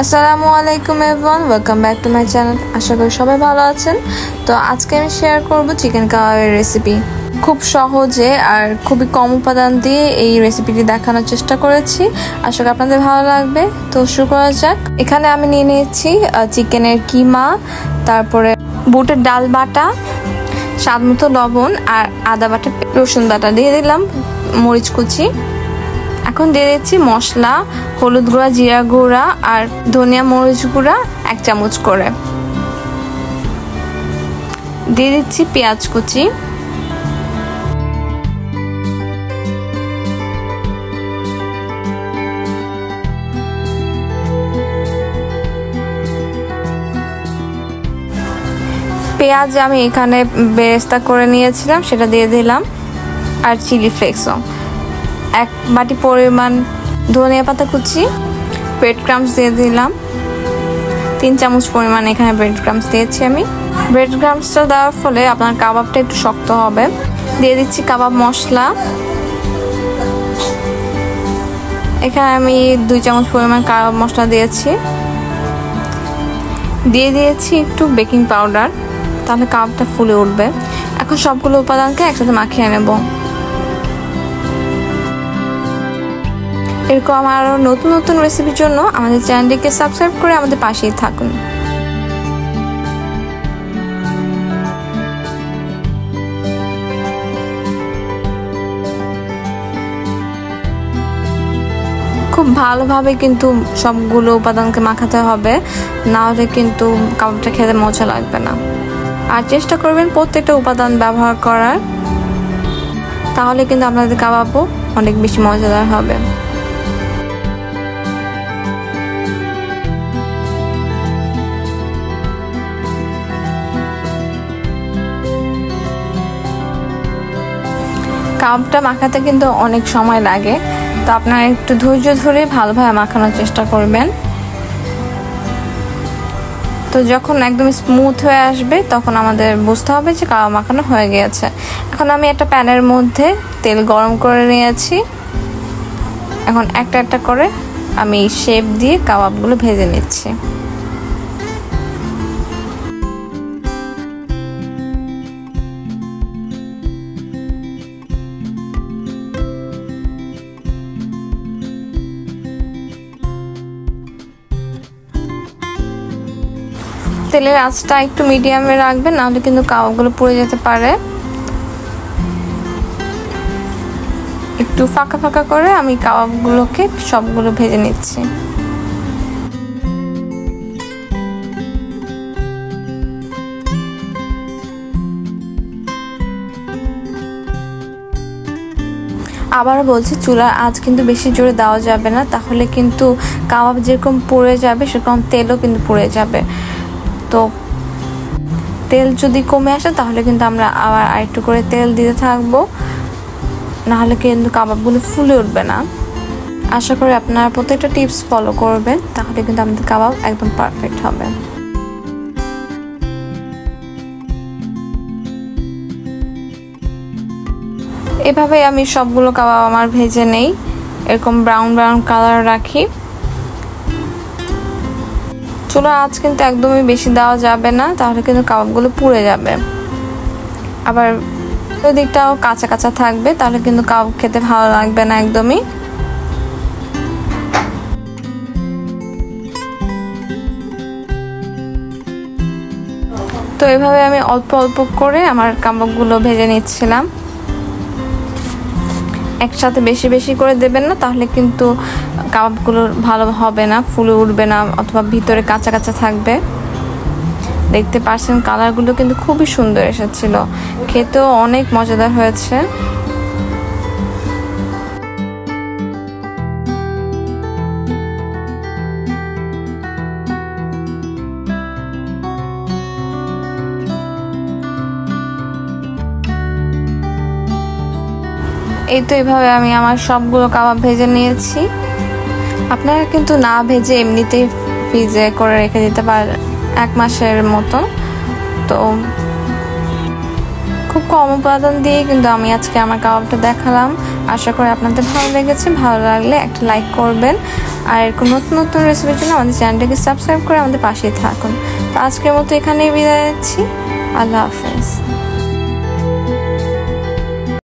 আসসালামু আলাইকুম everyone, welcome back to my channel. আশা করি সবাই ভালো আছেন। তো আজকে আমি শেয়ার করব চিকেন কাবাবের রেসিপি। খুব সহজে আর খুবই কম উপাদান দিয়ে এই রেসিপিটি দেখানোর চেষ্টা করেছি। আশা করি আপনাদের ভালো লাগবে। তো শুরু করা যাক। এখানে আমি নিয়ে নিয়েছি চিকেনের কিমা, তারপরে বুটের ডাল বাটা, স্বাদ মতো লবণ আর আদা বাটা, রসুন বাটা দিয়ে দিলাম, মরিচ কুচি। এখন দিয়ে দিচ্ছি মশলা, হলুদ গুঁড়া, জিরা গুঁড়া আর ধনিয়া মরিচ গুঁড়া 1 চামচ করে। দিয়ে দিচ্ছি পেঁয়াজ কুচি, পেঁয়াজ আমি এখানে বেরেস্তা করে নিয়েছিলাম, সেটা দিয়ে দিলাম। আর চিলি ফ্লেক্সও 1 বাটি পরিমাণ, ধনিয়া পাতা কুচি, ব্রেড ক্রাম্বস দিয়ে দিলাম 3 চামচ পরিমাণ। এখানে ব্রেড ক্রাম্বস দিয়েছি আমি। ব্রেড ক্রাম্বসটা দেওয়ার ফলে আপনার কাবাবটা একটু শক্ত হবে। দিয়ে দিচ্ছি কাবাব মশলা। এখানে আমি 2 চামচ পরিমাণ কাবাব মশলা দিয়েছি। দিয়ে দিয়েছি একটু বেকিং পাউডার, তাহলে কাবাবটা ফুলে উঠবে। এখন সবগুলো উপাদানকে একসাথে মাখিয়ে নেব। এরকম আরও নতুন নতুন রেসিপির জন্য আমাদের চ্যানেলটিকে সাবস্ক্রাইব করে আমাদের পাশেই থাকুন। খুব ভালোভাবে কিন্তু সবগুলো উপাদানকে মাখাতে হবে, না হলে কিন্তু কাবাবটা খেতে মজা লাগবে না। আর চেষ্টা করবেন প্রত্যেকটা উপাদান ব্যবহার করার, তাহলে কিন্তু আপনাদের কাবাবও অনেক বেশি মজাদার হবে। কাবাবটা মাখাতে কিন্তু অনেক সময় লাগে, তো আপনারা একটু ধৈর্য ধরে ভালোভাবে মাখানোর চেষ্টা করবেন। তো যখন একদম স্মুথ হয়ে আসবে তখন আমাদের বুঝতে হবে যে কাবাব মাখানো হয়ে গিয়েছে। এখন আমি একটা প্যানের মধ্যে তেল গরম করে নিয়েছি। এখন একটা একটা করে আমি শেপ দিয়ে কাবাবগুলো ভেজে নিচ্ছি। তেলের আঁচটা একটু মিডিয়ামে রাখবেন, নাহলে কিন্তু কাবাবগুলো পুড়ে যেতে পারে। একটু ফাঁকা ফাঁকা করে আমি কাবাবগুলোকে সবগুলো ভেজে নিচ্ছি। আবার বলছি, চুলার আঁচ কিন্তু বেশি জোরে দেওয়া যাবে না, তাহলে কিন্তু কাবাব যেরকম পুড়ে যাবে সেরকম তেলও কিন্তু পুড়ে যাবে। তো তেল যদি কমে আসে তাহলে কিন্তু আমরা আবার আরেকটু করে তেল দিতে থাকবো, নাহলে কিন্তু কাবাবগুলো ফুলে উঠবে না। আশা করি আপনারা প্রত্যেকটা টিপস ফলো করবেন, তাহলে কিন্তু আমাদের কাবাব একদম পারফেক্ট হবে। এভাবে আমি সবগুলো কাবাব আমার ভেজে নেই, এরকম ব্রাউন ব্রাউন কালার রাখি। চুলার আঁচ কিন্তু একদমই বেশি দেওয়া যাবে না, তাহলে কিন্তু কাবাবগুলো পুড়ে যাবে। আবার ওই দিকটাও কাঁচা কাঁচা থাকবে, তাহলে কিন্তু কাবাব খেতে ভালো লাগবে না একদমই। তো এভাবে আমি অল্প অল্প করে আমার কাবাবগুলো ভেজে নিচ্ছিলাম। একসাথে বেশি বেশি করে দেবেন না, তাহলে কিন্তু কাবাবগুলো ভালো হবে না, ফুলে উঠবে না, অথবা ভিতরে কাঁচা কাঁচা থাকবে। দেখতে পাচ্ছেন কালারগুলো কিন্তু খুবই সুন্দর এসেছিল, খেতেও অনেক মজাদার হয়েছে। এই তো এইভাবে আমি আমার সবগুলো কাবাব ভেজে নিয়েছি। আপনারা কিন্তু না ভেজে এমনিতেই ফ্রিজে করে রেখে দিতে পারেন 1 মাসের মতো। তো খুব কম উপাদান দিয়ে কিন্তু আমি আজকে আমার কাবাবটা দেখালাম। আশা করি আপনাদের ভালো লেগেছে। ভালো লাগলে একটা লাইক করবেন, আর এরকম নতুন নতুন রেসিপির জন্য আমাদের চ্যানেলটাকে সাবস্ক্রাইব করে আমাদের পাশেই থাকুন। তো আজকের মতো এখানেই বিদায় নিচ্ছি। আল্লাহ হাফেজ।